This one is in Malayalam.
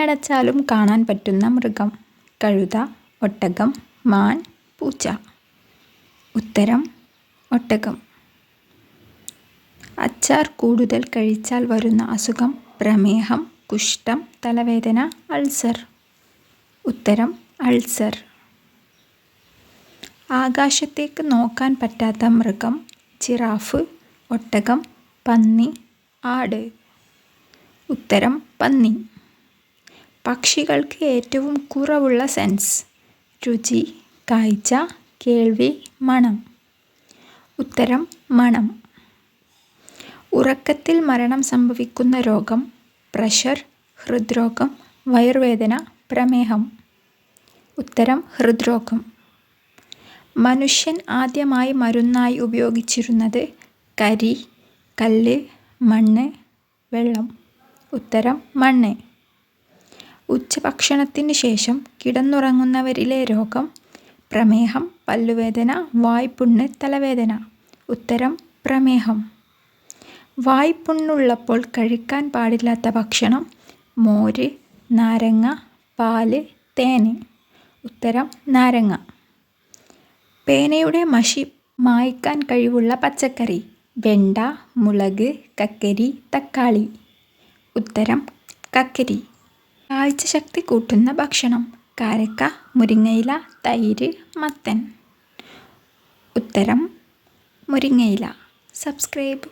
കണ്ണടച്ചാലും കാണാൻ പറ്റുന്ന മൃഗം. കഴുത, ഒട്ടകം, മാൻ, പൂച്ച. ഉത്തരം ഒട്ടകം. അച്ചാർ കൂടുതൽ കഴിച്ചാൽ വരുന്ന അസുഖം. പ്രമേഹം, കുഷ്ഠം, തലവേദന, അൾസർ. ഉത്തരം അൾസർ. ആകാശത്തേക്ക് നോക്കാൻ പറ്റാത്ത മൃഗം. ജിറാഫ്, ഒട്ടകം, പന്നി, ആട്. ഉത്തരം പന്നി. പക്ഷികൾക്ക് ഏറ്റവും കുറവുള്ള സെൻസ്. രുചി, കാഴ്ച, കേൾവി, മണം. ഉത്തരം മണം. ഉറക്കത്തിൽ മരണം സംഭവിക്കുന്ന രോഗം. പ്രഷർ, ഹൃദ്രോഗം, വയറുവേദന, പ്രമേഹം. ഉത്തരം ഹൃദ്രോഗം. മനുഷ്യൻ ആദ്യമായി മരുന്നായി ഉപയോഗിച്ചിരുന്നത്. കരി, കല്ല്, മണ്ണ്, വെള്ളം. ഉത്തരം മണ്ണ്. ഉച്ചഭക്ഷണത്തിന് ശേഷം കിടന്നുറങ്ങുന്നവരിലെ രോഗം. പ്രമേഹം, പല്ലുവേദന, വായ്പുണ്ണ്, തലവേദന. ഉത്തരം പ്രമേഹം. വായ്പുണ്ണുള്ളപ്പോൾ കഴിക്കാൻ പാടില്ലാത്ത ഭക്ഷണം. മോര്, നാരങ്ങ, പാല്, തേന്. ഉത്തരം നാരങ്ങ. പേനയുടെ മഷി മായ്ക്കാൻ കഴിവുള്ള പച്ചക്കറി. വെണ്ട, മുളക്, കക്കരി, തക്കാളി. ഉത്തരം കക്കരി. കാഴ്ചശക്തി കൂട്ടുന്ന ഭക്ഷണം. കാരക്ക, മുരിങ്ങയില, തൈര്, മത്തൻ. ഉത്തരം മുരിങ്ങയില. സബ്സ്ക്രൈബ്.